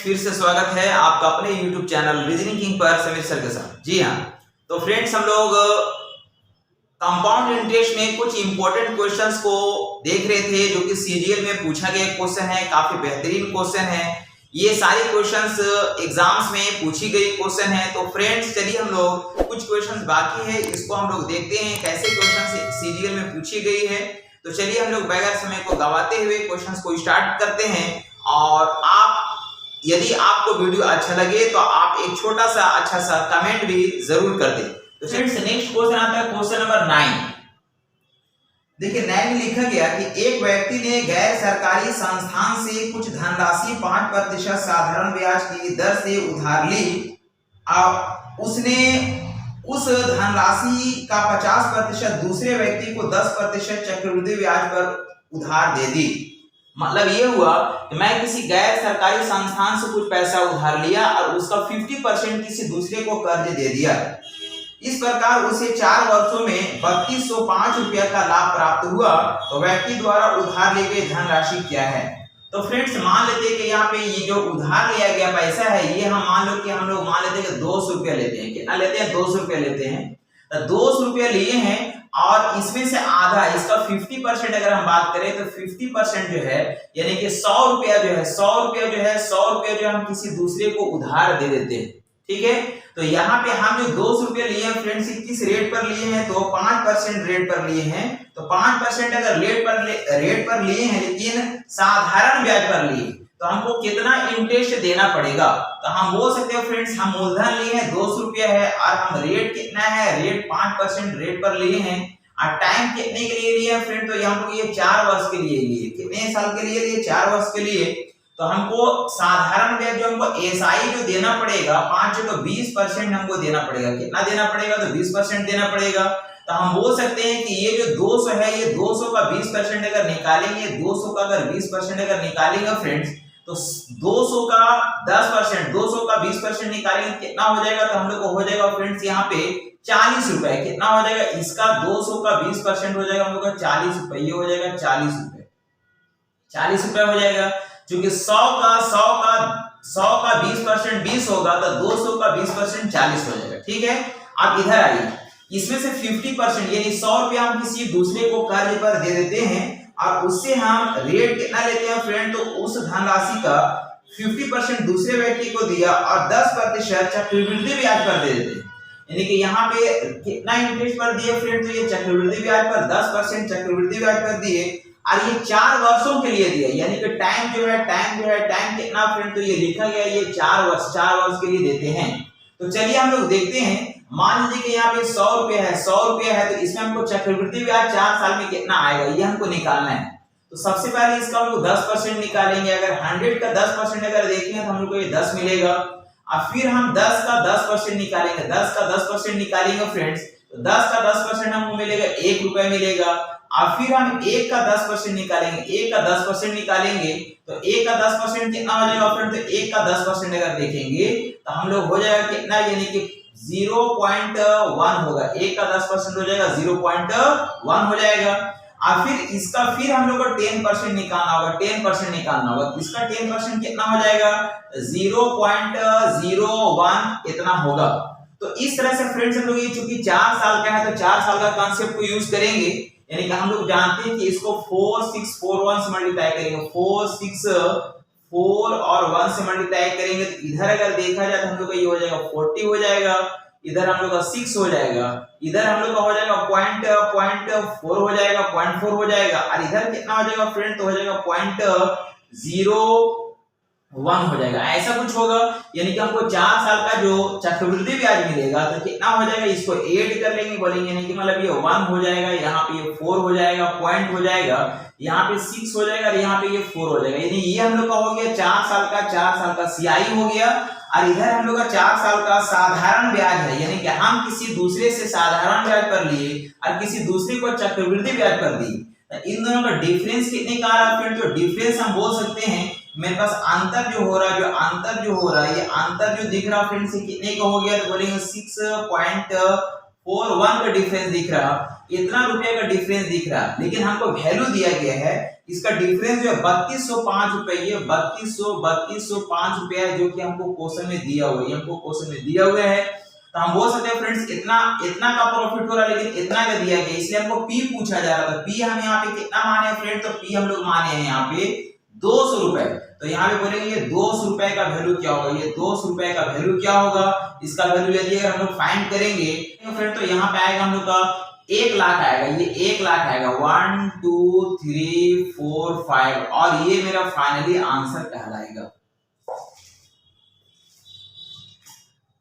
फिर से स्वागत है आपका अपने YouTube चैनल रीजनिंग किंग पर समीर सर के साथ। जी हाँ, तो फ्रेंड्स हम लोग कंपाउंड इंटरेस्ट में कुछ इंपॉर्टेंट क्वेश्चंस को देख रहे थे जो कि सीजीएल में पूछा गया क्वेश्चन है, काफी बेहतरीन क्वेश्चन है। ये सारे क्वेश्चंस एग्जाम्स में पूछी गई क्वेश्चन है। तो फ्रेंड्स चलिए हम लोग कुछ क्वेश्चंस बाकी है, इसको हम लोग देखते हैं कैसे क्वेश्चन सीजीएल में पूछी गई है। तो चलिए हम लोग बगैर समय को गवाते हुए क्वेश्चंस को स्टार्ट करते हैं। और आप यदि आपको वीडियो अच्छा लगे तो आप एक छोटा सा अच्छा सा कमेंट भी जरूर कर दें। तो फ्रेंड्स नेक्स्ट क्वेश्चन आता है क्वेश्चन नंबर 9। देखिए 9 में लिखा गया कि एक व्यक्ति ने गैर सरकारी संस्थान से कुछ धनराशि 5% साधारण ब्याज की दर से उधार ली। उसने उस धनराशि का 50% दूसरे व्यक्ति को 10% चक्रवृद्धि ब्याज पर उधार दे दी। मतलब ये हुआ कि मैं किसी गैर सरकारी संस्थान से कुछ पैसा उधार लिया और उसका 50% किसी दूसरे को कर्ज दे दिया। इस प्रकार उसे 4 वर्षों में 3205 रुपया का लाभ प्राप्त हुआ। तो व्यक्ति द्वारा उधार ली गई धनराशि क्या है? तो फ्रेंड्स मान लेते हैं कि यहाँ पे ये जो उधार लिया गया पैसा है, ये हम मान लो कि हम लोग मान लेते हैं कि 200 रुपया लेते हैं। कितना लेते हैं? 200 रुपया लेते हैं। तो 200 रुपया लिए हैं और इसमें से आधा, इसका 50% अगर हम बात करें तो 50% जो है यानी कि 100 रुपया जो है 100 रुपया जो हम किसी दूसरे को उधार दे देते हैं। ठीक है, तो यहाँ पे हम जो 200 रुपया लिए हैं फ्रेंड्स, किस रेट पर लिए हैं? तो 5% रेट पर लिए हैं। तो 5% अगर रेट पर लिए हैं लेकिन साधारण ब्याज पर लिए, तो हमको कितना इंटरेस्ट देना पड़ेगा? तो हम बोल सकते हैं फ्रेंड्स, हम मूलधन लिए हैं 200 रुपया है और हम रेट कितना है? रेट 5% रेट पर लिए हैं। और टाइम कितने के लिए लिए हैं फ्रेंड? तो हम लोग ये 4 वर्ष के लिए लिए। कितने साल के लिए लिए? 4 वर्ष के लिए। तो हमको साधारण ब्याज जो हमको एसआई जो देना पड़ेगा 5 तो 20% हमको देना पड़ेगा। कितना देना पड़ेगा? तो 20% देना पड़ेगा। तो हम बोल सकते हैं कि ये जो 200 है, ये 200 का 20% अगर निकालेंगे, 200 का अगर 20% अगर निकालेंगे फ्रेंड्स, तो 200 का 10%, 200 का 20% निकालेंगे कितना हो जाएगा? तो हम लोग को हो जाएगा फ्रेंड्स यहाँ पे 40 रुपए। कितना हो जाएगा? इसका 200 का 20% हो जाएगा हम लोग का 40 रुपए। ये हो जाएगा 40 रुपए। 40 रुपए हो जाएगा, क्योंकि 100 का 20% 20 होगा, तो 200 का 20% 40 हो जाएगा। ठीक है, अब इधर आइए, इसमें से 50% यानी 100 रुपया हम किसी दूसरे को कर्ज पर दे देते हैं और उससे हम रेट कितना लेते हैं फ्रेंड? तो उस धनराशि का 50% दूसरे व्यक्ति को दिया और 10% चक्रवृद्धि ब्याज पर दे देते हैं। यानी कि यहाँ पे कितना इंटरेस्ट पर दिए फ्रेंड? तो ये चक्रवृद्धि ब्याज पर 10% चक्रवृद्धि ब्याज पर दिए और ये 4 वर्षों के लिए दिया। यानी कि टाइम कितना फ्रेंड? तो ये लिखा गया ये 4 वर्ष के लिए देते हैं। तो चलिए हम लोग देखते हैं। मान लीजिए कि यहाँ पे 100 रुपया है, तो इसमें हमको चक्रवृद्धि ब्याज 4 साल में कितना आएगा ये हमको निकालना है। तो सबसे पहले इसका हम लोग 10% निकालेंगे। अगर 100 का 10% अगर देखेंगे तो हम लोग को ये 10 मिलेगा। और फिर हम 10 का 10% निकालेंगे। 10 का 10% निकालेंगे फ्रेंड्स, तो 10 का 10% हमको मिलेगा 1 रुपया मिलेगा। और फिर हम 1 का 10% निकालेंगे। 1 का 10% निकालेंगे तो 1 का 10% कितना हो जाएगा फ्रेंड? तो 1 का 10% अगर देखेंगे तो हम लोग हो जाएगा कितना? यानी कि 0.1 होगा। 1 का 10% हो जाएगा 0.1 हो जाएगा। और फिर इसका फिर हम लोग को 10% निकालना होगा। 10% निकालना होगा, इसका 10% कितना हो जाएगा? 0.01 इतना होगा। तो इस तरह से फ्रेंड्स हम लोग ये चूंकि 4 साल का है तो 4 साल का कॉन्सेप्ट को यूज करेंगे। यानी कि हम लोग जानते हैं कि इसको 4 6 4 1 से मल्टीप्लाई करेंगे। 4 6 4 और 1 से मल्टीप्लाई करेंगे तो इधर अगर देखा जाए तो हम लोग का ये हो जाएगा 40 हो जाएगा। इधर हम लोग का 6 हो जाएगा। इधर हम लोग का हो जाएगा 0.4 हो जाएगा, 0.4 हो जाएगा। और इधर कितना हो जाएगा फ्रेंड? तो हो जाएगा 0.01 हो जाएगा। ऐसा कुछ होगा। यानी कि हमको 4 साल का जो चक्रवृद्धि ब्याज मिलेगा तो कितना हो जाएगा? इसको ऐड कर लेंगे, बोलेंगे यानी कि मतलब ये 1 हो जाएगा, यहाँ पे ये 4 हो जाएगा, पॉइंट हो जाएगा, यहाँ पे 6 हो जाएगा और यहाँ पे ये 4 हो जाएगा। यानी ये हम लोग का हो गया 4 साल का सीआई हो गया। और इधर हम लोग का 4 साल का साधारण ब्याज है। यानी कि हम किसी दूसरे से साधारण ब्याज पर लिए और किसी दूसरे को चक्रवृद्धि ब्याज पर दिए। तो इन दोनों का डिफरेंस कितने का आ रहा है फ्रेंड? तो डिफरेंस हम बोल सकते हैं, मेरे पास अंतर जो हो रहा है, ये अंतर जो दिख रहा फ्रेंड्स कितने का हो गया? तो बोलेंगे 6.41 का डिफरेंस दिख रहा। इतना रुपये का डिफरेंस दिख रहा, लेकिन हमको वैल्यू दिया गया है इसका डिफरेंस जो है 3205 रुपए, ये 3205 रुपया है जो कि हमको क्वेश्चन में दिया हुआ है, ये हमको क्वेश्चन में दिया हुआ है। तो हम बोल सकते हैं फ्रेंड्स इतना इतना का प्रॉफिट हो रहा है, लेकिन इतना का दिया गया, इसलिए हमको पी पूछा जा रहा था। पी हम यहाँ पे कितना माने हैं फ्रेंड, तो पी हम लोग माने हैं यहाँ पे 200 रुपए। तो यहाँ पे बोलेंगे ये 200 रुपए का वैल्यू क्या होगा, ये 200 रुपए का वैल्यू क्या होगा, इसका वैल्यू यदि अगर हम लोग फाइंड करेंगे फ्रेंड तो यहाँ पे आएगा हम लोग का 1 लाख आएगा, ये 1 लाख आएगा 1 2 3 4 5 और ये मेरा फाइनली आंसर कहलाएगा।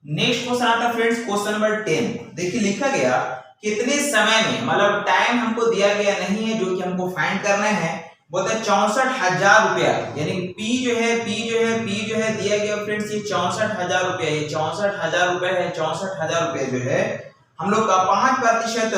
नेक्स्ट क्वेश्चन आता है फ्रेंड्स क्वेश्चन नंबर 10। देखिए लिखा गया कितने समय में, मतलब टाइम हमको दिया गया नहीं है जो कि हमको फाइंड करना है, बोलता है 64,000 रुपया, यानी पी जो है दिया गया फ्रेंड्स ये 64,000 रुपया, ये 64,000 रुपए है, 64,000 रुपये जो है हम लोग का 5%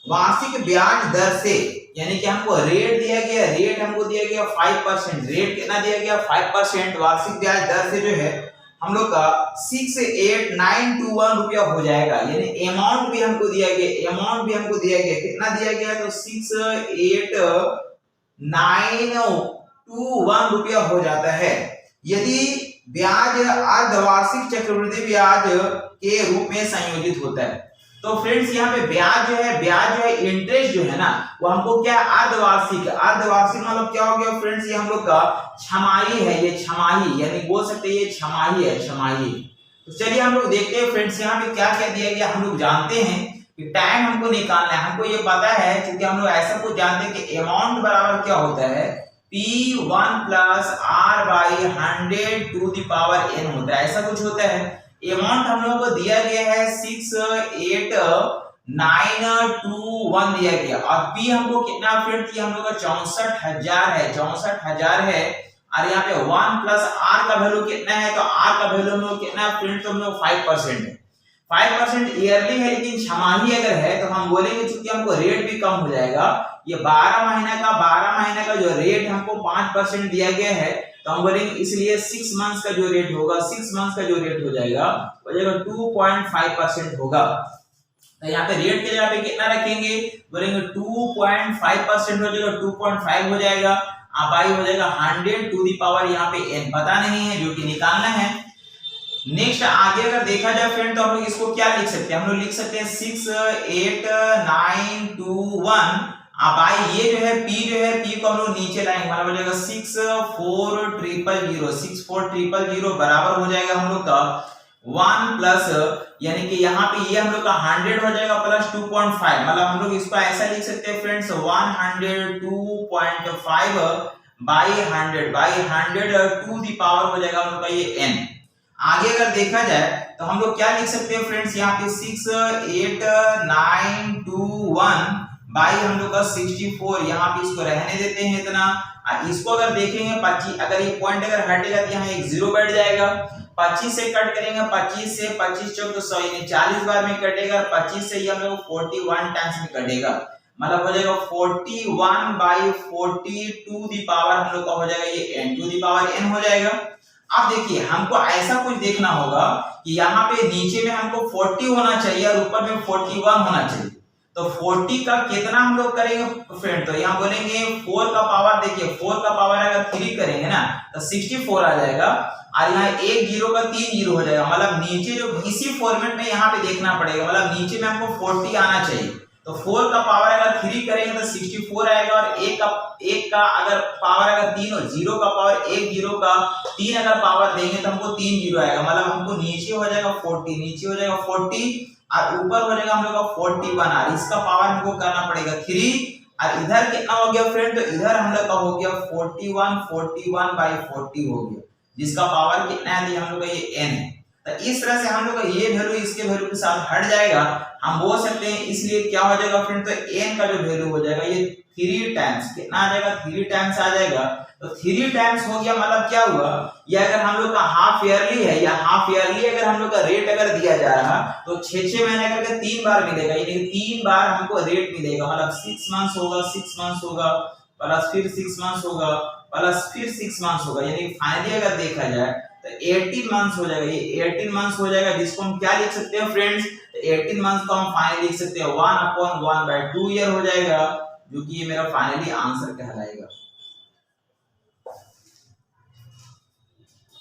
वार्षिक ब्याज दर से, यानी कि हमको रेट दिया गया, रेट हमको दिया गया 5%, रेट कितना दिया गया 5% वार्षिक ब्याज दर से जो है हम लोग का 68921 रुपया हो जाएगा। यानी अमाउंट भी हमको दिया गया, अमाउंट भी हमको दिया गया, कितना दिया गया तो 68921 रुपया हो जाता है। यदि ब्याज अर्धवार्षिक चक्रवृद्धि ब्याज के रूप में संयोजित होता है, तो फ्रेंड्स यहाँ पे ब्याज जो है इंटरेस्ट जो है ना वो हमको क्या अर्धवार्षिक, अर्धवार्षिक मतलब क्या हो गया फ्रेंड्स, ये हम लोग का छमाही है, ये छमाही, यानी बोल सकते हैं ये छमाही है, छमाही। तो चलिए हम लोग देखते हैं फ्रेंड्स यहाँ पे क्या क्या दिया गया। हम लोग जानते हैं कि टाइम हमको निकालना है, हमको ये पता है क्योंकि हम लोग ऐसा कुछ जानते हैं कि अमाउंट बराबर क्या होता है P1 + R/100 to the power n होता है, ऐसा कुछ होता है। अमाउंट हम लोगों को दिया गया है 68921 दिया गया और पी हमको कितना फ्रेंड किया हम लोग का 64,000 है, 64,000 है और यहाँ पे 1 + r का वैल्यू कितना है, तो r का वैल्यू हम लोग कितना फ्रेंड, तो हम लोग 5% है, 5% ईयरली है, लेकिन छमाही अगर है तो हम बोलेंगे चूंकि हमको रेट भी कम हो जाएगा, ये 12 महीने का जो रेट हमको 5% दिया गया है, तो हम बोलेंगे इसलिए 6 मंथ्स का जो रेट होगा, 6 मंथ्स का जो रेट हो जाएगा वो जाएगा 2.5% होगा। तो यहाँ पे रेट के जगह पे कितना रखेंगे, बोलेंगे 2.5% हो जाएगा, 2.5 हो जाएगा, बाई हो जाएगा 100 टू दी पावर यहाँ पे n पता नहीं है जो कि निकालना है। नेक्स्ट आगे अगर देखा जाए फ्रेंड तो हम लोग इसको क्या लिख सकते हैं, हम लोग लिख सकते हैं 68921 बाई ये जो है पी को हम लोग नीचे लाएंगे, मतलब हो जाएगा 64000 बराबर हो जाएगा हम लोग का 1 प्लस, यानी कि यहाँ पे ये हम लोग का 100 हो जाएगा प्लस 2.5, मतलब हम लोग इसको ऐसा लिख सकते हैं friends 102.5 by 100 to the power हो जाएगा हम लोग का ये n। आगे अगर देखा जाए तो हम लोग क्या लिख सकते हैं फ्रेंड्स, यहाँ पे 68921 बाई हम लोग का 64, यहाँ पे इसको रहने देते हैं इतना, इसको अगर देखेंगे 25, अगर ये पॉइंट अगर हटेगा तो यहाँ एक जीरो बैठ जाएगा, 25 से कट करेंगे, 25 से 25 चौक तो 100 यानी 40 बार में कटेगा, 25 से ये हम लोग 41 टाइम्स में कटेगा, मतलब हो जाएगा 41/40 टू दी पावर हम लोग का हो जाएगा ये n to the power n हो जाएगा। अब देखिए हमको ऐसा कुछ देखना होगा कि यहाँ पे नीचे में हमको 40 होना चाहिए और ऊपर में 41 होना चाहिए, तो 40 का कितना हम लोग करेंगे फ्रेंड, तो यहाँ बोलेंगे 4 का पावर, देखिए 4 का पावर अगर 3 करेंगे ना तो 64 आ जाएगा और यहाँ एक जीरो का 3 जीरो हो जाएगा, मतलब नीचे जो इसी फॉर्मेट में यहाँ पे देखना पड़ेगा, मतलब नीचे में हमको 40 आना चाहिए, तो 4 का पावर अगर 3 करेंगे तो 64 आएगा और एक का अगर पावर अगर 3 हो, 0 का पावर 1 0 का 3 अगर पावर देंगे तो हमको 3 जीरो आएगा, मतलब हमको नीचे हो जाएगा 40, नीचे हो जाएगा 40 और ऊपर हो जाएगा हम लोग का 41 और इसका पावर हमको करना पड़ेगा 3 और इधर कितना हो गया फ्रेंड, तो इधर हम लोग का हो गया 41/40 हो गया, जिसका पावर कितना है हम लोग का ये n है। तो इस तरह से हम लोग का ये वैल्यू इसके वैल्यू के साथ हट जाएगा, हम बोल सकते हैं, इसलिए क्या हो जाएगा फ्रेंड, तो n का जो वैल्यू हो जाएगा ये 3 टाइम्स, कितना आ जाएगा 3 टाइम्स आ जाएगा, तो 3 टाइम्स हो गया, मतलब क्या हुआ, ये अगर हम लोग का हाफ ईयरली है या हाफ ईयरली अगर हम लोग का रेट अगर दिया जा रहा तो 6 महीने करके 3 बार मिलेगा, यानी 3 बार हमको रेट मिलेगा, मतलब 6 मंथ्स होगा, 6 मंथ्स होगा प्लस फिर 6 मंथ्स होगा प्लस फिर 6 मंथ्स होगा, यानी फाइनली अगर देखा जाए तो 18 मंथ्स हो जाएगा, ये 18 मंथ्स हो जाएगा, जिसको हम क्या लिख सकते हैं फ्रेंड्स, 18 मंथ्स को हम फाइनली लिख सकते हैं 1/1/2 ईयर हो जाएगा, जो कि ये मेरा फाइनली आंसर कहलाएगा।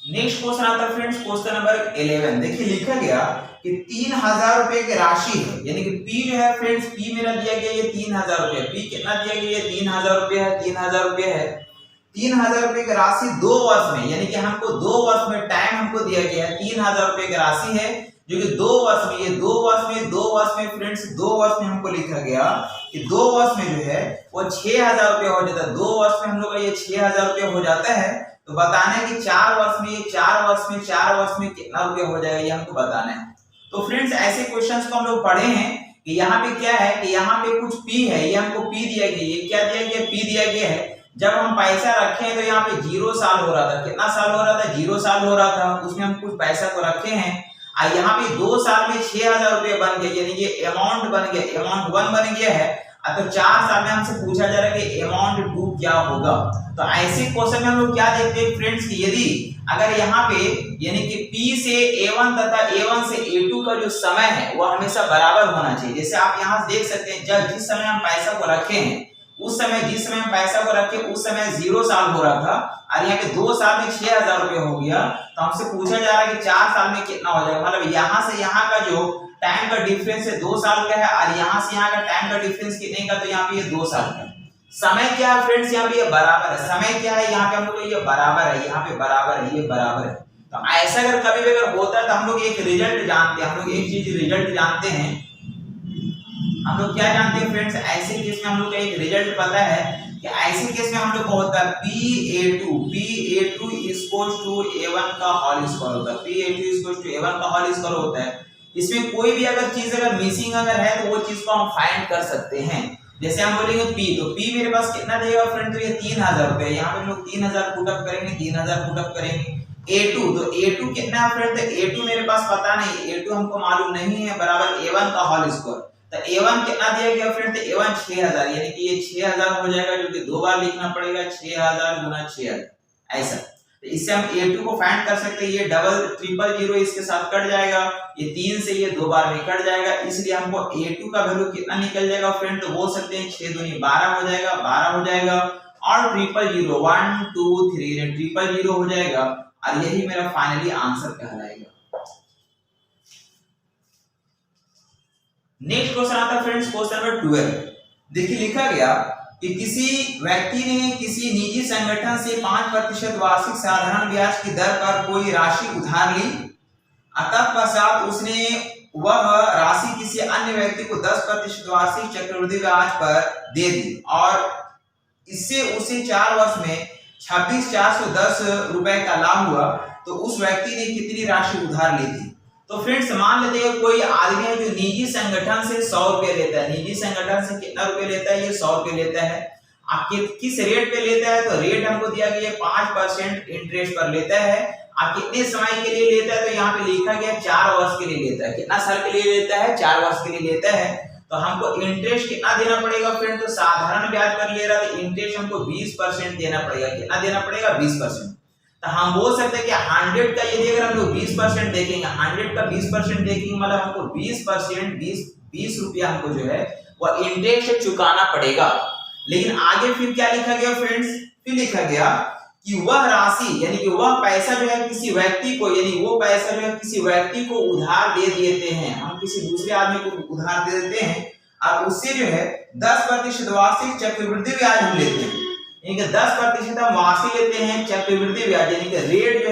नेक्स्ट क्वेश्चन आता है फ्रेंड्स क्वेश्चन नंबर 11। देखिए लिखा गया कि 3000 रुपए की राशि है, यानी कि पी जो है फ्रेंड्स, पी मेरा दिया गया ये 3000 रुपए, पी कितना दिया गया ये 3000 रुपए है, 3000 रुपए है। 3000 रुपए की राशि 2 वर्ष में, यानी कि हमको 2 वर्ष में टाइम हमको दिया गया है, 3000 रुपए की राशि है जो कि 2 वर्ष में, ये 2 वर्ष में फ्रेंड्स, 2 वर्ष में हमको लिखा गया कि 2 वर्ष में जो है वो 6000 रुपए हो जाता है। 2 वर्ष में हम लोग का ये 6000 रुपए हो जाता है। तो बताना है कि 4 वर्ष में, ये 4 वर्ष में कितना रुपया हो जाएगा, ये हमको बताना है। तो फ्रेंड्स ऐसे क्वेश्चंस को हम लोग पढ़े हैं कि यहाँ पे क्या है कि यहाँ पे कुछ पी है, ये हमको पी दिया गया, ये क्या दिया गया, पी दिया गया है। जब हम पैसा रखे तो यहाँ पे 0 साल हो रहा था, कितना साल हो रहा था, 0 साल हो रहा था, उसमें हम कुछ पैसा को रखे हैं। यहाँ पे 2 साल में 6000 रुपये बन गए, यानी ये अमाउंट बन गया, अमाउंट 1 बन गया है। तो 4 साल में हमसे पूछा जा रहा है कि अमाउंट 2 क्या होगा। तो ऐसे क्वेश्चन में हम लोग क्या देखते हैं फ्रेंड्स कि यदि अगर यहाँ पे यानी कि P से A1 तथा A1 से A2 का जो समय है वो हमेशा बराबर होना चाहिए। जैसे आप यहाँ देख सकते हैं, जब जिस समय हम पैसा को रखे हैं उस समय, जिस समय हम पैसा को रखे उस समय 0 साल हो रहा था, और यहाँ पे 2 साल में 6000 रुपये हो गया। तो हमसे पूछा जा रहा है कि 4 साल में कितना हो जाएगा, मतलब यहाँ से यहाँ का जो टाइम का डिफरेंस है 2 साल का है, और यहाँ से यहाँ का टाइम का डिफरेंस कितने का, तो यहाँ पे ये 2 साल का। समय क्या है फ्रेंड्स, यहाँ पे ये बराबर है। समय क्या है यहाँ पे, हम लोग ये बराबर है, यहाँ पे बराबर है, ये बराबर है। तो ऐसा अगर कभी भी अगर होता है तो हम लोग एक रिजल्ट जानते हैं, हम लोग एक चीज रिजल्ट जानते हैं। हम लोग क्या जानते हैं फ्रेंड्स, ऐसे केस में हम लोग का एक रिजल्ट पता है कि ऐसे केस में हम लोग को होता है PA2 इक्वल्स टू A1 का होल स्क्वायर होता है, PA2 इक्वल्स टू A1 का होल स्क्वायर होता है। इसमें कोई भी अगर चीज अगर मिसिंग अगर है तो वो चीज को हम फाइंड कर सकते हैं। जैसे हम बोलेंगे P, तो P मेरे पास कितना देगा फ्रेंड, तो ये 3000 रुपए, यहाँ पे हम लोग 3000 पुट अप करेंगे, 3000 पुट अप करेंगे। A2, तो A2 कितना है फ्रेंड, तो A2 मेरे पास पता नहीं, A2 हमको मालूम नहीं है, बराबर A1 का होल स्क्वायर। तो A1 कितना दिया गया फ्रेंड, तो A1 6000, यानी कि ये 6000 हो जाएगा, जो कि 2 बार लिखना पड़ेगा, 6000 गुना 6000 ऐसा। तो इससे हम A2 को फाइंड कर सकते हैं। ये डबल 000 इसके साथ कट जाएगा, ये 3 से ये 2 बार में कट जाएगा, इसलिए हमको A2 का वैल्यू कितना निकल जाएगा फ्रेंड, तो बोल सकते हैं 6 दूनी 12 हो जाएगा, 12 हो जाएगा। और 000 1 2 3 000 हो जाएगा, और यही मेरा फाइनली आंसर कहलाएगा। नेक्स्ट क्वेश्चन आता है फ्रेंड्स क्वेश्चन नंबर 12। देखिए लिखा गया कि किसी व्यक्ति ने किसी निजी संगठन से 5% वार्षिक साधारण ब्याज की दर पर कोई राशि उधार ली। तत्पश्चात उसने वह राशि किसी अन्य व्यक्ति को 10% वार्षिक चक्रवृद्धि ब्याज पर दे दी, और इससे उसे 4 वर्ष में 26,410 रुपए का लाभ हुआ। तो उस व्यक्ति ने कितनी राशि उधार ली थी। तो फ्रेंड्स मान लेते हैं कोई आदमी है जो निजी संगठन से 100 रुपए लेता है, निजी संगठन से कितना रुपए लेता है, ये 100 रुपए लेता है। आप किस रेट पे लेता है, तो रेट हमको दिया गया 5% इंटरेस्ट पर लेता है। आप कितने समय के लिए लेता है, तो यहाँ पे लिखा गया 4 वर्ष के लिए लेता है। कितना साल के लिए लेता है, 4 वर्ष के लिए लेता है। तो हमको इंटरेस्ट कितना देना पड़ेगा फ्रेंड, तो साधारण ब्याज पर ले रहा है तो इंटरेस्ट हमको 20% देना पड़ेगा। कितना देना पड़ेगा, 20%। तो हम बोल सकते हैं कि 100 का यदि अगर हम लोग 20% देखेंगे, 100 का 20% देखेंगे, मतलब हमको 20% 20 रुपया हमको जो है वो इंटरेस्ट चुकाना पड़ेगा। लेकिन आगे फिर क्या लिखा गया फ्रेंड्स, फिर लिखा गया कि वह राशि यानी कि वह पैसा जो है किसी व्यक्ति को, यानी वो पैसा जो है किसी व्यक्ति को उधार दे देते हैं, हम किसी दूसरे आदमी को उधार दे देते हैं, और उससे जो है 10% वार्षिक चक्रवृद्धि ब्याज हम लेते हैं। यानी कि 10% हम वार्षिक लेते हैं चक्रवृद्धि ब्याज, यानी कि रेट जो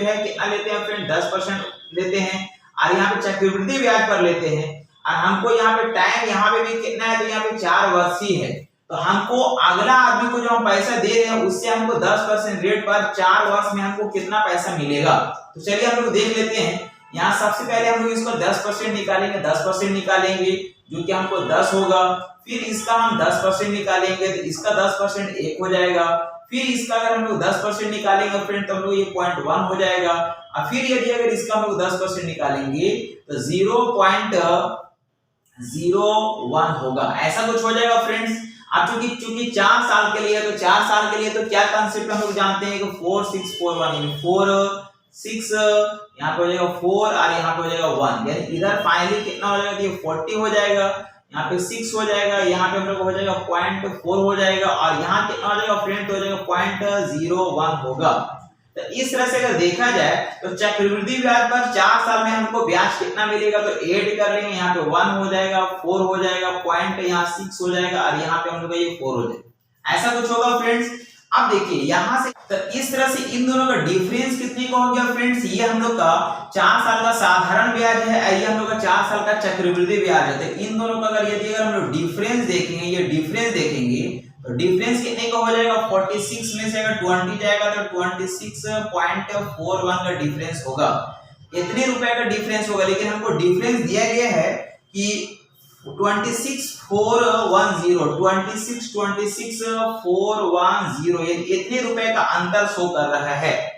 है कितना लेते हैं फ्रेंड, 10% लेते हैं, और यहाँ पे चक्रवृद्धि ब्याज पर लेते हैं। और हमको यहाँ पे टाइम यहाँ पे भी कितना है, तो यहाँ पे 4 वर्ष ही है। तो हमको अगला आदमी को जो हम पैसा दे रहे हैं उससे हमको 10% रेट पर 4 वर्ष में हमको कितना पैसा मिलेगा। तो चलिए हम लोग देख लेते हैं। यहाँ सबसे पहले हम लोग इसको 10% निकालेंगे, 10% निकालेंगे जो कि हमको 10 होगा। फिर इसका हम 10% निकालेंगे तो इसका 10% 1 हो जाएगा। फिर इसका अगर हम लोग 10% निकालेंगे फ्रेंड तो हम लोग ये 0.1 हो जाएगा। और फिर यदि अगर इसका हम लोग 10% निकालेंगे तो 0.01 होगा, ऐसा कुछ हो जाएगा फ्रेंड्स। अब चूंकि 4 साल के लिए है तो 4 साल के लिए तो क्या कांसेप्ट हम लोग जानते हैं कि 4641 यानी 4 6 यहाँ पे हो जाएगा 4 और यहाँ पे हो जाएगा 1, यानी इधर फाइनली कितना हो जाएगा, ये 40 हो जाएगा, यहाँ पे 6 हो जाएगा, यहाँ पे हम लोग हो जाएगा 0.4 हो जाएगा, और यहाँ कितना हो जाएगा फ्रेंड, हो जाएगा 0.01 होगा। तो इस तरह से अगर देखा जाए तो चक्रवृद्धि ब्याज पर 4 साल में हमको ब्याज कितना मिलेगा, तो ऐड कर लेंगे, यहाँ पे 1 हो जाएगा, 4 हो जाएगा, पॉइंट यहाँ 6 हो जाएगा और यहाँ पे हम लोग ये 4 हो जाएगा, ऐसा कुछ होगा फ्रेंड्स। अब देखिए यहाँ से तो इस तरह से इन दोनों का डिफरेंस कितने का हो गया फ्रेंड्स, ये हम लोग का 4 साल का साधारण ब्याज है, ये हम लोग का 4 साल का चक्रवृद्धि ब्याज है। तो इन दोनों का अगर यदि अगर हम लोग डिफरेंस देखेंगे, ये डिफरेंस देखेंगे तो डिफरेंस कितने का हो जाएगा, 46 में से अगर 20 जाएगा तो 26.41 का डिफरेंस होगा, इतने रुपए का डिफरेंस होगा। लेकिन हमको डिफरेंस दिया गया है कि 26,410 इतने रुपए का अंतर शो कर रहा है।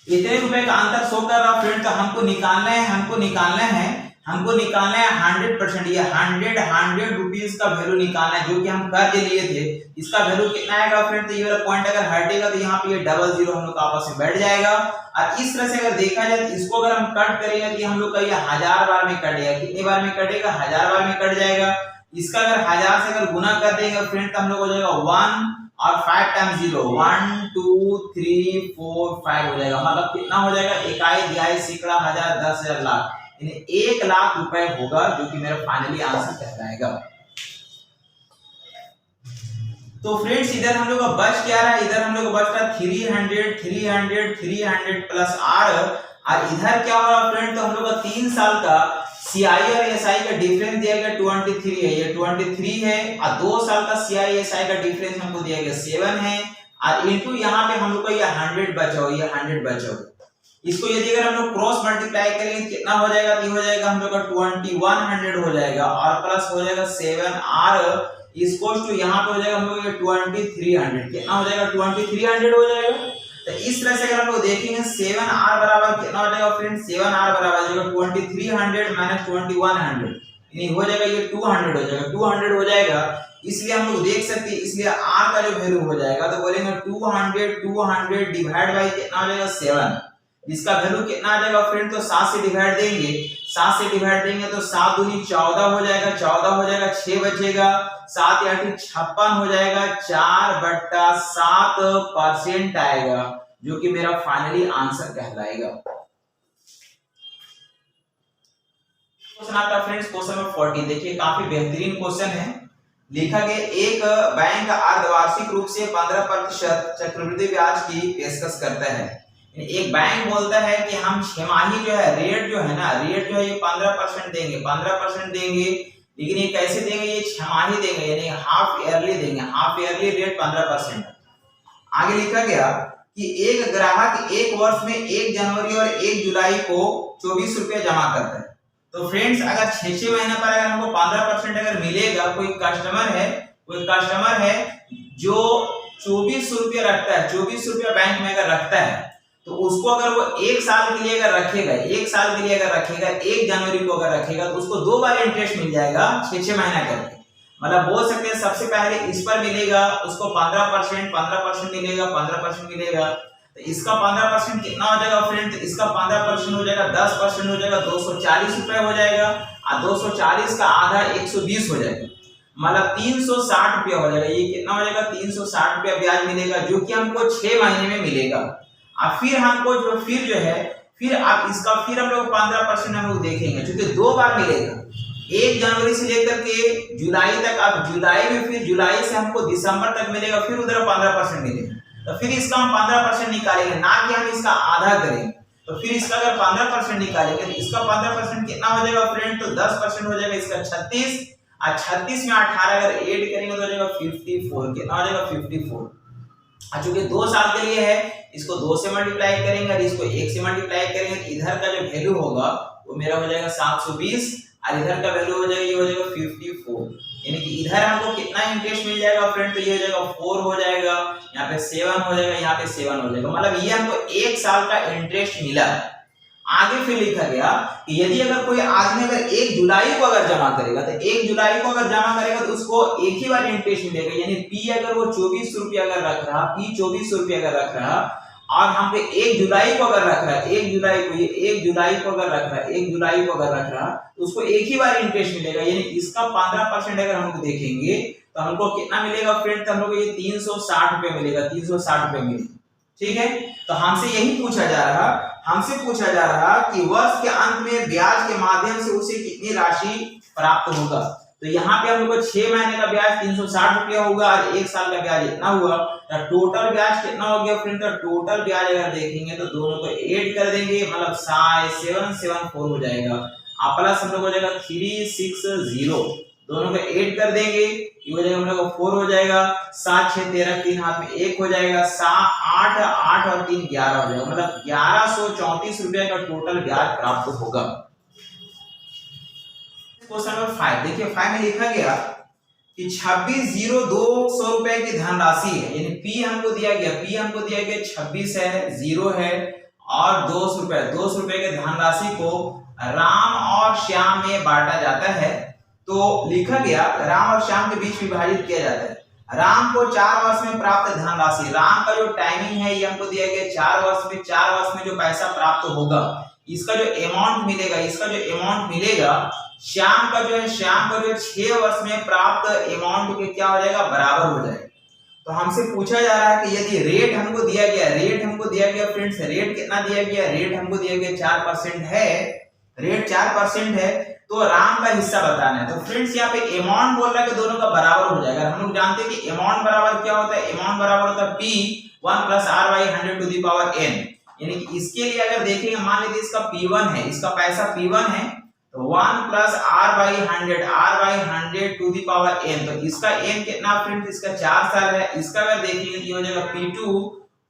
इतने रुपए का अंतर शो कर रहा फ्रेंड, तो हमको निकालना है 100%, ये 100 रुपीज का वैल्यू निकालना है, जो कि हम कर्ज लिए थे, इसका वैल्यू कितना आएगा फ्रेंड, तो ये वाला पॉइंट अगर हटेगा तो यहाँ पे ये 00 हम लोग आपस में बैठ जाएगा। और इस तरह से अगर देखा जाए तो इसको अगर हम कट करेंगे तो हम लोग का ये 1000 बार में कटेगा, कितने बार में कटेगा, 1000 बार में कट जाएगा। इसका अगर 1000 से अगर गुना कर देंगे फ्रेंड तो हम लोग हो जाएगा 1 और 5 टाइम्स 0, 1 2 3 4 5 हो जाएगा, मतलब कितना हो जाएगा, इकाई दिहाई सैकड़ा हजार 10,000 लाख, यानी 1 लाख रुपए होगा, जो कि मेरा फाइनली आंसर कहलाएगा। तो फ्रेंड्स इधर हम लोग का बच क्या रहा है, इधर हम लोग का बच रहा 300 प्लस आर, और इधर क्या हो रहा फ्रेंड, तो हम लोग का 3 साल का सीआई और एसआई का डिफरेंस दिया गया 23 है, ये 23 है, और 2 साल का सीआई एसआई का डिफरेंस हमको दिया गया 7 है, और इनटू यहाँ पे हम लोग का ये 100 बचा हो, ये 100 बचा हो। इसको यदि अगर हम लोग क्रॉस मल्टीप्लाई करेंगे कितना हो जाएगा, तो हो जाएगा हम लोग का 2100 हो जाएगा, और प्लस हो जाएगा 7r इसको टू यहाँ पे हो जाएगा हम लोग 2300, कितना हो जाएगा 2300 हो जाएगा। तो इस तरह से अगर हम लोग देखेंगे 7r बराबर कितना हो जाएगा फ्रेंड, 7r बराबर हो जाएगा 2300 माइनस 2100, यानी हो जाएगा ये 200 हो जाएगा, 200 हो जाएगा। इसलिए हम लोग देख सकते हैं, इसलिए r का जो वैल्यू हो जाएगा तो बोलेंगे 200 डिवाइड बाय कितना हो जाएगा 7, इसका वैल्यू कितना आ जाएगा फ्रेंड, तो 7 से डिवाइड देंगे, 7 से डिवाइड देंगे तो 7 दूनी 14 हो जाएगा, 14 हो जाएगा, 6 बचेगा, 7 या 56 हो जाएगा, 4/7% आएगा, जो कि मेरा फाइनली आंसर कहलाएगा। क्वेश्चन आता है फ्रेंड्स क्वेश्चन नंबर 40, देखिए काफी बेहतरीन क्वेश्चन है। लिखा गया एक बैंक अर्धवार्षिक रूप से 15% चक्रवृद्धि ब्याज की पेशकश करता है। एक बैंक बोलता है कि हम छमाही जो है रेट जो है ये 15% देंगे, 15% देंगे, लेकिन ये कैसे देंगे, ये छमाही देंगे, यानी हाफ ईयरली देंगे, हाफ ईयरली रेट 15%। आगे लिखा गया कि एक ग्राहक एक वर्ष में 1 जनवरी और 1 जुलाई को 24 रुपया जमा करता है। तो फ्रेंड्स अगर 6 महीने पर अगर हमको 15% अगर मिलेगा, कोई कस्टमर है जो 24 रुपया रखता है, 24 रुपया बैंक में अगर रखता है, तो उसको अगर वो 1 साल के लिए अगर रखेगा, 1 जनवरी को अगर रखेगा, तो उसको 2 बार इंटरेस्ट मिल जाएगा 6 महीना करके। मतलब बोल सकते हैं सबसे पहले इस पर मिलेगा उसको 15% मिलेगा, 15% मिलेगा, तो इसका 15% कितना हो जाएगा फ्रेंड, तो इसका 15% हो जाएगा 10% हो जाएगा 240 रुपए हो जाएगा, और 240 का आधा 120 हो जाएगा, मतलब 360 रुपया हो जाएगा। ये कितना हो जाएगा 360 रुपया ब्याज मिलेगा, जो कि हमको 6 महीने में मिलेगा। और फिर हमको फिर हम लोग 15% हम लोग देखेंगे, क्योंकि 2 बार मिलेगा, 1 जनवरी से लेकर के जुलाई तक। अब जुलाई में फिर जुलाई से हमको दिसंबर तक मिलेगा, फिर उधर 15% मिलेगा, तो फिर इसका हम 15% निकालेंगे, ना कि हम इसका आधा करेंगे। तो फिर इसका अगर 15% निकालेंगे तो इसका 15% कितना हो जाएगा फ्रेंड, तो 10% हो जाएगा इसका 36, और 36 में 18 अगर ऐड करेंगे तो हो जाएगा 54, कितना हो जाएगा 54। चूंकि 2 साल के लिए है, इसको 2 से मल्टीप्लाई करेंगे और इसको 1 से मल्टीप्लाई करेंगे, इधर का जो वैल्यू होगा वो मेरा हो जाएगा 720, और इधर का वैल्यू हो जाएगा ये हो जाएगा 54, यानी कि इधर हमको कितना इंटरेस्ट मिल जाएगा फ्रेंड, तो ये हो जाएगा 4 हो जाएगा, यहाँ पे 7 हो जाएगा, यहाँ पे 7 हो जाएगा, मतलब ये हमको 1 साल का इंटरेस्ट मिला। आगे फिर लिखा गया कि यदि अगर कोई आदमी अगर 1 जुलाई को अगर जमा करेगा, तो 1 जुलाई को अगर जमा करेगा तो उसको एक ही बार इंटरेस्ट मिलेगा, यानी पी अगर वो 24 रुपया अगर रख रहा, और हम पे 1 जुलाई को अगर रख रहा है, 1 जुलाई को, ये 1 जुलाई को अगर रख रहा है, 1 जुलाई को अगर रख रहा है तो उसको एक ही बार इंटरेस्ट मिलेगा, यानी इसका 15% अगर हम लोग देखेंगे तो हमको कितना मिलेगा फ्रेंड्स, हम लोग ये 360 रुपए मिलेगा, 360 रुपए मिलेगा। ठीक है, तो हमसे यही पूछा जा रहा, हमसे पूछा जा रहा कि वर्ष के अंत में ब्याज के माध्यम से उसे कितनी राशि प्राप्त होगा। तो यहाँ पे हम लोग को 6 महीने का ब्याज 360 रुपया होगा और 1 साल का ब्याज इतना हुआ, तो टोटल ब्याज कितना हो गया फ्रेंड, तो टोटल ब्याज अगर देखेंगे तो दोनों को ऐड कर देंगे, मतलब 774 हो जाएगा, प्लस हम लोग हो जाएगा 360, दोनों को ऐड कर देंगे, ये हो जाएगा हम लोग को 4 हो जाएगा, 7 6 13, 3 हाथ में 1 हो जाएगा, 8 8 और 3 11 हो जाएगा, मतलब 1134 रुपया का टोटल ब्याज प्राप्त होगा। क्वेश्चन नंबर 5 देखिए, 5 में लिखा गया कि 26,02 रुपए की धनराशि है, यानी पी हमको दिया गया, पी हमको दिया गया 26 है, 0 है और 200 रुपए के धनराशि को राम और श्याम में बांटा जाता है। तो लिखा गया राम और श्याम के बीच विभाजित किया जाता है। राम को 4 वर्ष में प्राप्त धनराशि, राम का जो टाइमिंग है ये हमको दिया गया 4 वर्ष में, 4 वर्ष में जो पैसा प्राप्त होगा, इसका जो अमाउंट मिलेगा, इसका जो अमाउंट मिलेगा श्याम का जो है, श्याम का जो 6 वर्ष में प्राप्त अमाउंट के क्या हो जाएगा, बराबर हो जाएगा। तो हमसे पूछा जा रहा है कि यदि रेट हमको दिया गया, रेट हमको दिया गया फ्रेंड्स, रेट कितना दिया गया, रेट हमको दिया गया 4% है, रेट 4% है, तो राम का हिस्सा बताना है। तो फ्रेंड्स यहाँ पे अमाउंट बोल रहा है कि दोनों का बराबर हो जाएगा। हम लोग जानते हैं कि अमाउंट बराबर क्या होता है, अमाउंट बराबर होता है P1 + R/100 to the power n, यानी कि इसके लिए अगर देखेंगे, मान लीजिए इसका P1 है, इसका पैसा P1 है, तो 1 + R/100 to the power n, तो इसका n कितना फ्रेंड्स, इसका 4 साल है। इसका अगर देखेंगे तो ये हो जाएगा P2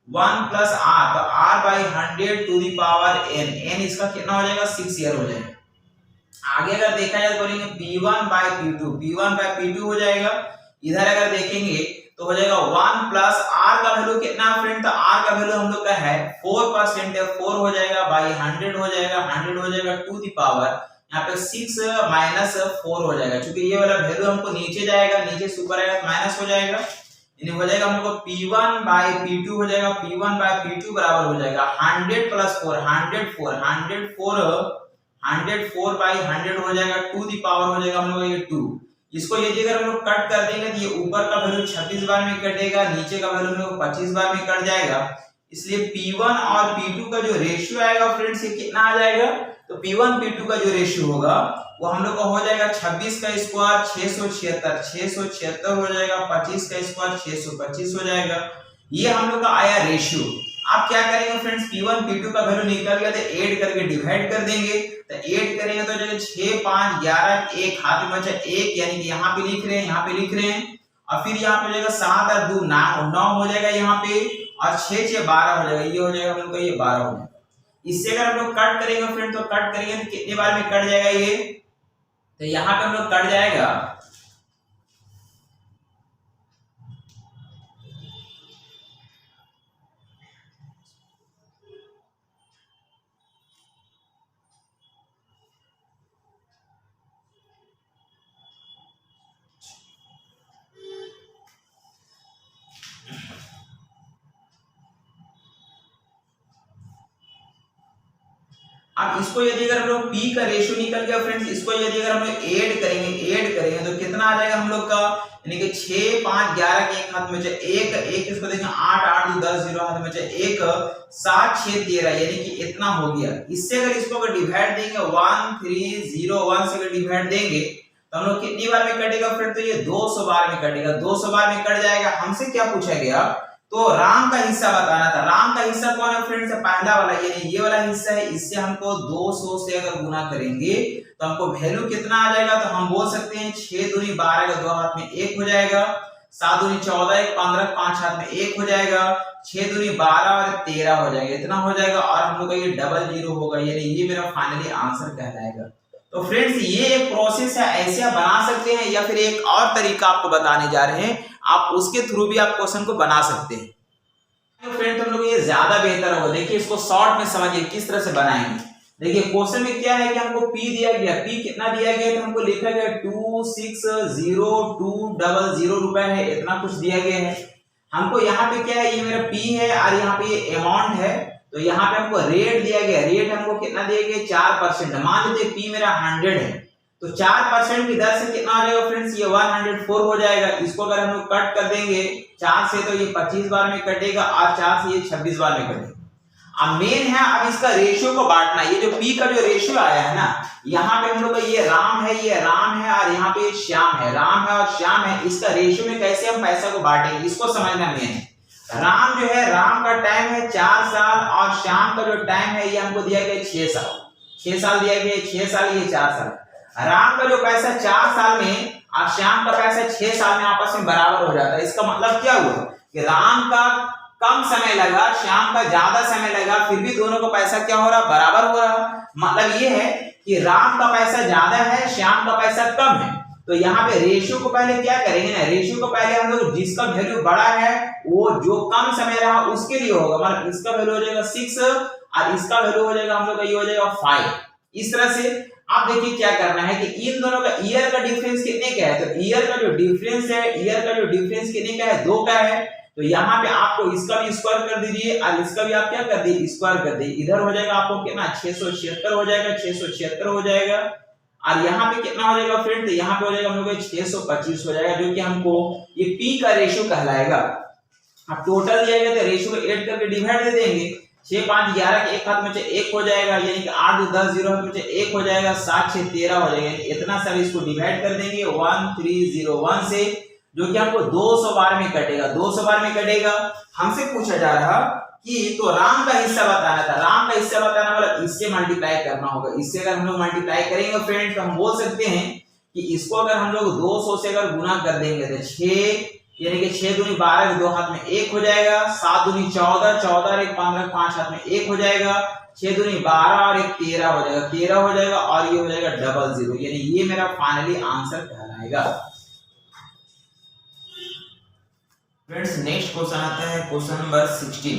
1 + R, तो R/100 to the power n, n इसका कितना हो जाएगा, 6 ईयर हो जाएगा। आगे अगर देखा जाए तो बोलेंगे P1/P2 हो जाएगा। इधर अगर देखेंगे तो हो जाएगा 1 + R का वैल्यू कितना फ्रेंड, तो R का वैल्यू हम लोग का है 4% है, 4 हो जाएगा, बाई 100 हो जाएगा, 100 हो जाएगा टू द पावर, यहाँ पे 6 - 4 हो जाएगा, क्योंकि ये वाला वैल्यू हमको नीचे जाएगा, नीचे से ऊपर आएगा तो माइनस हो जाएगा, यानी हो जाएगा हम लोग को P1/P2 हो जाएगा, P1/P2 बराबर हो जाएगा 100 + 4, 104/100 हो जाएगा, टू दी पावर हो जाएगा हम लोग ये 2। इसको यदि अगर हम लोग कट कर देंगे तो ये ऊपर का वैल्यू 26 बार में कटेगा, नीचे का वैल्यू हम लोग 25 बार में कट जाएगा, इसलिए P1 और P2 का जो रेशियो आएगा फ्रेंड्स, ये कितना आ जाएगा, तो P1 P2 का जो रेशियो होगा वो हम लोग का हो जाएगा 26 का स्क्वायर 676 हो जाएगा, 25 का स्क्वायर 625 हो जाएगा, ये हम लोग का आया रेशियो। आप क्या करेंगे फ्रेंड्स, P1 P2 का वैल्यू निकल गया तो ऐड करके डिवाइड कर देंगे, तो ऐड करेंगे तो जगह 6 5 11 1 हाथ में बचा 1, यानी कि यहाँ पे लिख रहे हैं, यहाँ पे लिख रहे हैं, और फिर यहाँ पे हो जाएगा 7 और 2 9 हो जाएगा यहाँ पे, और 6 6 12 हो जाएगा, ये हो जाएगा हम लोग का ये 12 हो जाएगा। इससे अगर हम लोग कट करेंगे फ्रेंड, तो कट करेंगे तो कितने बार में कट जाएगा ये, तो यहाँ पे हम लोग कट जाएगा अब इसको यदि अगर हम लोग P का रेशियो निकल गया फ्रेंड्स, इसको यदि अगर हम लोग ऐड करेंगे तो कितना आ जाएगा हम लोग का, यानी कि 6 5 11 के एक हाथ में 1 इसको देखेंगे 8 8 2 10 0 हाथ में 1 7 6 13, यानी कि इतना हो गया। इससे अगर इसको अगर डिवाइड देंगे 1301 से अगर डिवाइड देंगे तो हम लोग कितनी बार में कटेगा फ्रेंड, तो ये 200 बार में कटेगा, 200 बार में कट जाएगा। हमसे क्या पूछा गया, तो राम का हिस्सा बताना था। राम का हिस्सा कौन है फ्रेंड्स, पहला वाला, यानी ये वाला हिस्सा है, इससे हमको 200 से अगर गुना करेंगे तो हमको वैल्यू कितना आ जाएगा, तो हम बोल सकते हैं 6 दूनी 12 का 2 हाथ में 1 हो जाएगा, 7 दूनी 14 1 15 5 हाथ में 1 हो जाएगा, 6 दूनी 12 और 13 हो जाएगा, इतना हो जाएगा, और हम लोग का ये डबल 0 होगा, यानी ये मेरा फाइनली आंसर कहलाएगा। तो फ्रेंड्स ये एक प्रोसेस है, ऐसे आप बना सकते हैं, या फिर एक और तरीका आपको बताने जा रहे हैं, आप उसके थ्रू भी आप क्वेश्चन को बना सकते हैं। तो फ्रेंड्स हम लोग ये ज्यादा बेहतर होगा, देखिए इसको शॉर्ट में समझिए किस तरह से बनाएंगे। देखिए क्वेश्चन में क्या है कि हमको P दिया गया, P कितना दिया गया, तो हमको लिखा गया 260200 रुपए है, इतना कुछ दिया गया है। हमको यहाँ पे क्या है, ये मेरा P है और यहाँ पे ये अमाउंट है, तो यहाँ पे हमको रेट दिया गया, रेट हमको कितना दिया गया 4%। मान लीजिए P मेरा 100 है, तो 4% की दर से कितना हो जाएगा फ्रेंड्स, ये 104 हो जाएगा। इसको अगर हम लोग कट कर देंगे 4 से तो ये 25 बार में कटेगा और 4 से ये 26 बार में कटेगा। अब मेन है अब इसका रेशियो को बांटना। ये जो P का जो रेशियो आया है ना, यहाँ पे हम लोग ये राम है, ये राम है और यहाँ पे श्याम है, राम है और श्याम है, इसका रेशियो में कैसे हम पैसा को बांटेंगे इसको समझना मेन है। राम जो है, राम का टाइम है 4 साल और श्याम का जो टाइम है ये हमको दिया गया 6 साल। 6 साल दिया गया, 6 साल ये 4 साल। राम का जो पैसा 4 साल में और श्याम का पैसा 6 साल में आपस में बराबर हो जाता है। इसका मतलब क्या हुआ कि राम का कम समय लगा, श्याम का ज्यादा समय लगा, फिर भी दोनों का पैसा क्या हो रहा, बराबर हो रहा। मतलब ये है कि राम का पैसा ज्यादा है, श्याम का पैसा कम है। तो यहाँ पे रेशियो को पहले क्या करेंगे ना, रेशियो को पहले हम लोग जिसका वैल्यू बड़ा है वो जो कम समय रहा उसके लिए होगा। मतलब इसका वैल्यू हो जाएगा 6 और इसका वैल्यू हो जाएगा हम लोग का ये हो जाएगा 5। इस तरह से आप देखिए क्या करना है कि इन दोनों का ईयर का डिफरेंस कितने का है, तो ईयर का जो डिफरेंस है, ईयर का जो डिफरेंस कितने का है, 2 का है। तो यहाँ पे आपको इसका भी स्क्वायर कर दीजिए और इसका भी आप क्या कर दिए, स्क्वायर कर दिए। इधर हो जाएगा आपको कितना 676 हो जाएगा, 676 हो जाएगा। और यहाँ पे कितना हो जाएगा फ्रेंड, तो यहाँ पे हो जाएगा हम लोग 625 हो जाएगा, जो कि हमको ये P का रेशियो कहलाएगा। अब टोटल दिया गया तो रेशियो को 8 करके डिवाइड दे देंगे। 6 5 11 के एक हाथ में 1 हो जाएगा, यानी कि 8 2 10 0 हाथ में 1 हो जाएगा, 7 6 13 हो जाएगा। इतना सब इसको डिवाइड कर देंगे 1301 से, जो कि हमको 200 बार में कटेगा। 200 बार में कटेगा। हमसे पूछा जा रहा कि तो राम का हिस्सा बताना था, राम का हिस्सा बताना मतलब इससे मल्टीप्लाई करना होगा। इससे अगर हम लोग मल्टीप्लाई करेंगे फ्रेंड्स तो हम बोल सकते हैं कि इसको अगर हम लोग 200 से अगर गुना कर देंगे तो 6 यानी कि 6 दूनी 12 के 2 हाथ में 1 हो जाएगा, 7 दूनी 14, 14 और 1 15 5 हाथ में 1 हो जाएगा, 6 दूनी 12 और 1 13 हो जाएगा, 13 हो जाएगा और ये हो जाएगा 00, यानी ये मेरा फाइनली आंसर कहलाएगा। फ्रेंड्स नेक्स्ट क्वेश्चन आता है क्वेश्चन नंबर 16।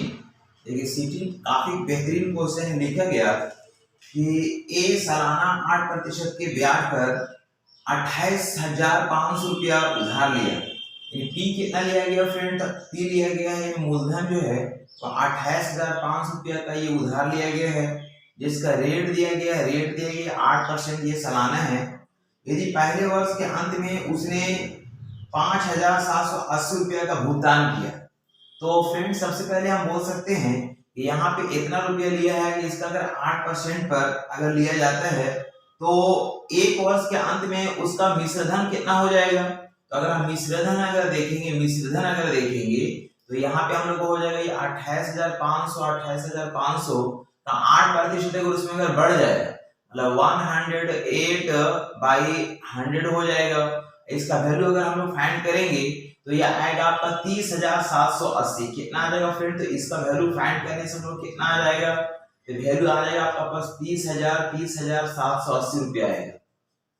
देखिए 16 काफी बेहतरीन क्वेश्चन है। लिखा गया कि ए सालाना 8% के ब्याज पर 28,500 रुपया उधार लिया। P कितना लिया गया फ्रेंड, P लिया गया है मूलधन जो है तो 28,500 रुपया का ये उधार लिया गया है, जिसका रेट दिया गया है, रेट दिया गया 8%, ये सालाना है। यदि पहले वर्ष के अंत में उसने 5,780 रुपया का भुगतान किया, तो फ्रेंड सबसे पहले हम बोल सकते हैं कि यहाँ पे इतना रुपया लिया है कि इसका अगर 8% पर अगर लिया जाता है तो एक वर्ष के अंत में उसका मिश्रधन कितना हो जाएगा। तो अगर हम मिश्रधन अगर देखेंगे तो यहाँ पे हम लोग को हो जाएगा ये 28,500 का 8% अगर उसमें अगर बढ़ जाएगा मतलब 108/100 हो जाएगा। इसका वैल्यू अगर हम लोग फाइंड करेंगे तो ये आएगा आपका 30,780। कितना आ जाएगा फ्रेंड, तो इसका वैल्यू फाइंड करने से हम लोग कितना आ जाएगा, तो वैल्यू आ जाएगा आपका पास 30,780 रुपया आएगा।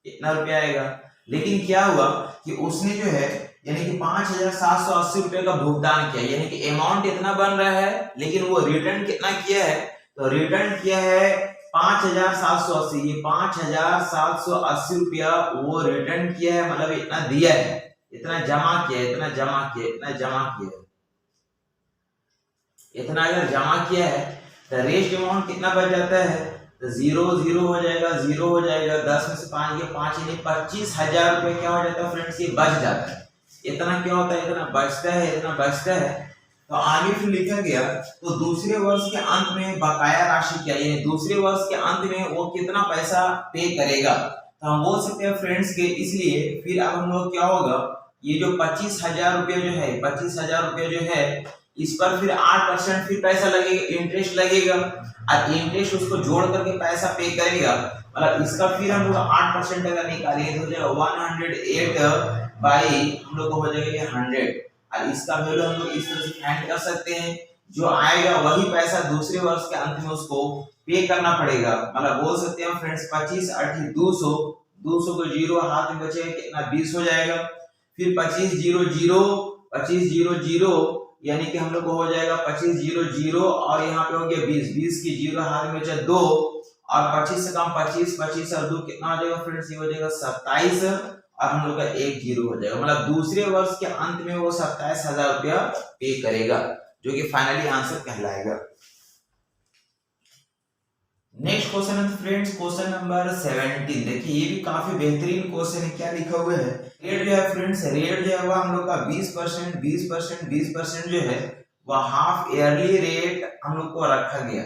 कितना रुपया आएगा, लेकिन क्या हुआ कि उसने जो है यानी कि 5,780 रुपये का भुगतान किया, यानी कि अमाउंट इतना बन रहा है, लेकिन वो रिटर्न कितना किया है, तो रिटर्न किया है 5,780। ये 5,780 रुपया वो रिटर्न किया है, मतलब इतना दिया है, इतना जमा किया, इतना अगर जमा किया है तो रेस्ट अमाउंट कितना बच जाता है, तो 0 0 हो जाएगा, 0 हो जाएगा, 10 में से 5 गया 5, यानी 25,000 रुपये क्या हो जाता है फ्रेंड्स, ये बच जाता है। इतना क्या होता है, इतना बचता है। तो आगे फिर लिखा गया तो दूसरे वर्ष के अंत में बकाया राशि क्या, यानी दूसरे वर्ष के अंत में वो कितना पैसा पे करेगा। तो हम बोल सकते हैं फ्रेंड्स के, इसलिए फिर अब हम लोग क्या होगा, ये जो 25,000 रुपये जो है, 25,000 रुपये जो है, इस पर फिर 8% फिर पैसा लगेगा, इंटरेस्ट लगेगा, और इंटरेस्ट उसको जोड़ करके पैसा पे करेगा। मतलब इसका फिर हम लोग 8% अगर निकालेंगे तो हो जाएगा 108 बाई हम लोग को हो जाएगा ये 100, और इसका वैल्यू हम लोग इस तरह से फाइंड कर सकते हैं। जो आएगा वही पैसा दूसरे वर्ष के अंत में उसको पे करना पड़ेगा। मतलब बोल सकते हैं फ्रेंड्स 25 8 200, 200 को 0 हाथ में बचेगा कितना 20 हो जाएगा। फिर 25,000 यानी कि हम लोग को हो जाएगा 25,000 और यहाँ पे हो गया 20 की 0 हाथ में बचा 2, और 25 से कम 25 और 2 कितना हो जाएगा फ्रेंड्स, ये हो जाएगा 27, और हम लोग का एक जीरो हो जाएगा, मतलब दूसरे वर्ष के अंत में वो 27,000 रुपया पे करेगा, जो कि फाइनली आंसर कहलाएगा। नेक्स्ट क्वेश्चन है फ्रेंड्स क्वेश्चन नंबर 17। देखिए ये भी काफी बेहतरीन क्वेश्चन है। क्या लिखा हुआ है, रेट जो है फ्रेंड्स, रेट जो है वह हम लोग का 20% जो है वह हाफ ईयरली रेट हम लोग को रखा गया,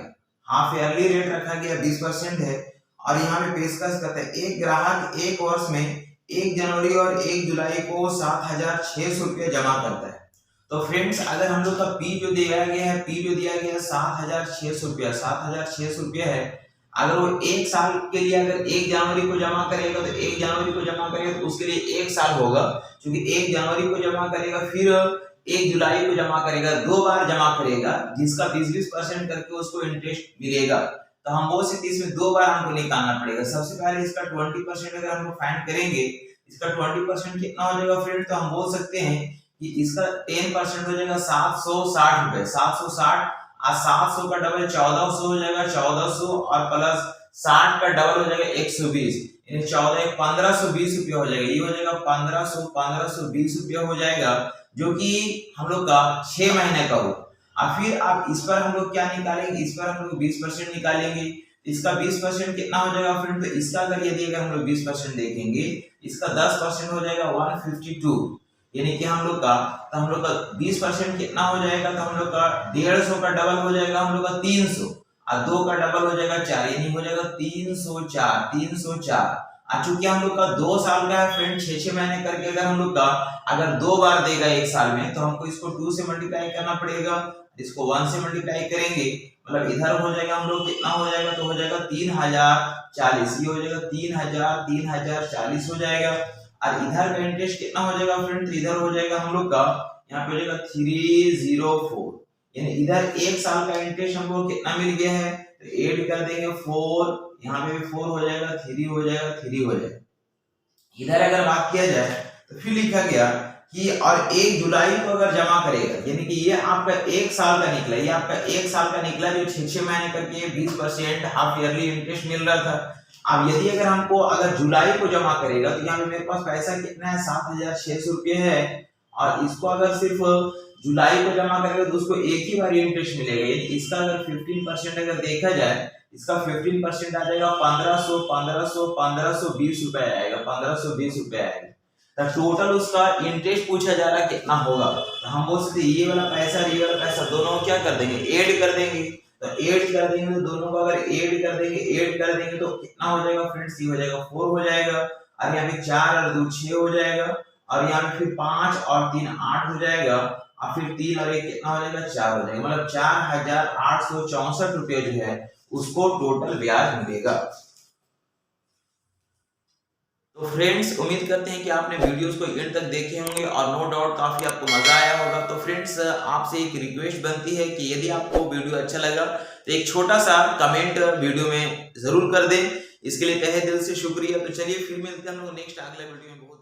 हाफ ईयरली रेट रखा गया 20% है। और यहाँ पे पेशकश करते हैं, एक ग्राहक एक वर्ष में 1 जनवरी और 1 जुलाई को 7,600 रुपया जमा करता है। तो फ्रेंड्स अगर हम लोग का पी जो दिया गया है, पी जो दिया गया है 7,600 रुपया, 7,600 रुपया है। अगर वो एक साल के लिए अगर 1 जनवरी को जमा करेगा तो 1 जनवरी को जमा करेगा तो उसके लिए 1 साल होगा, क्योंकि 1 जनवरी को जमा करेगा फिर 1 जुलाई को जमा करेगा, 2 बार जमा करेगा, जिसका 20% करके उसको इंटरेस्ट मिलेगा। तो हम बोल सकते इसमें 2 बार हमको निकालना पड़ेगा। सबसे पहले इसका 20% अगर हम फाइंड करेंगे, इसका 20% कितना हो जाएगा फ्रेंड, तो हम बोल सकते हैं कि इसका 10% हो जाएगा 760 रुपए, 760 और 700 का डबल 1400 हो जाएगा, 1400 और प्लस 60 का डबल हो जाएगा 120, यानी 14 1520 रुपया हो जाएगा। ये हो जाएगा 1520 रुपया हो जाएगा, जो कि हम लोग का 6 महीने का हो। और फिर आप इस पर हम लोग क्या निकालेंगे, इस पर हम लोग 20% निकालेंगे। इसका 20% कितना हो जाएगा फ्रेंड, तो इसका अगर यदि अगर हम लोग 20% देखेंगे, इसका 10% हो जाएगा 152, यानी कि हम लोग का, तो हम लोग का 20% कितना हो जाएगा, तो हम लोग का 150 का डबल हो जाएगा हम लोग का 300, और 2 का डबल हो जाएगा 4, यानी हो जाएगा 304। और चूंकि हम लोग का 2 साल का है फ्रेंड, 6 महीने करके अगर हम लोग का अगर 2 बार देगा 1 साल में, तो हमको इसको 2 से मल्टीप्लाई करना पड़ेगा, इसको 1 से मल्टीप्लाई करेंगे, मतलब इधर हो जाएगा हम लोग कितना हो जाएगा, तो हो जाएगा 3040, ये हो जाएगा 3040 हो जाएगा। और इधर का इंटरेस्ट कितना हो जाएगा फ्रेंड, तो इधर हो जाएगा हम लोग का, यहाँ पे हो जाएगा 304, यानी इधर 1 साल का इंटरेस्ट हमको कितना मिल गया है, तो ऐड कर देंगे 4, यहाँ पे भी 4 हो जाएगा, 3 हो जाएगा, 3 हो जाएगा। इधर अगर बात किया जाए तो फिर लिखा गया कि और 1 जुलाई को अगर जमा करेगा, यानी कि ये आपका 1 साल का निकला, ये आपका 1 साल का निकला, जो 6 महीने करके 20% हाफ ईयरली इंटरेस्ट मिल रहा था। अब यदि अगर हमको अगर जुलाई को जमा करेगा, तो यहाँ पे मेरे पास पैसा कितना है, 7,600 रुपये है, और इसको अगर सिर्फ जुलाई को जमा करेगा तो उसको एक ही बार इंटरेस्ट मिलेगा, यानी इसका अगर 15% अगर देखा जाए, इसका 15% आ जाएगा 1520 रुपए आएगा, 1520 रुपए आएगा। तो टोटल उसका इंटरेस्ट पूछा जा रहा है कितना होगा, तो हम बोल सकते ये वाला पैसा और ये वाला पैसा दोनों को क्या कर देंगे, ऐड कर देंगे। तो ऐड कर देंगे, तो दोनों को अगर ऐड कर देंगे तो कितना हो जाएगा फ्रेंड्स, ये हो जाएगा 4 हो जाएगा, और यहाँ पे 4 और 2 6 हो जाएगा, और यहाँ पे फिर 5 और 3 8 हो जाएगा, और फिर 3 और 1 कितना हो जाएगा, 4 हो जाएगा, मतलब 4,864 रुपये जो है उसको टोटल ब्याज मिलेगा। तो फ्रेंड्स उम्मीद करते हैं कि आपने वीडियोस को एंड तक देखे होंगे और नो डाउट काफी आपको मजा आया होगा। तो फ्रेंड्स आपसे एक रिक्वेस्ट बनती है कि यदि आपको वीडियो अच्छा लगा तो एक छोटा सा कमेंट वीडियो में जरूर कर दें, इसके लिए तहे दिल से शुक्रिया। तो चलिए फिर मिलते हैं हम लोग नेक्स्ट अगले वीडियो में। बहुत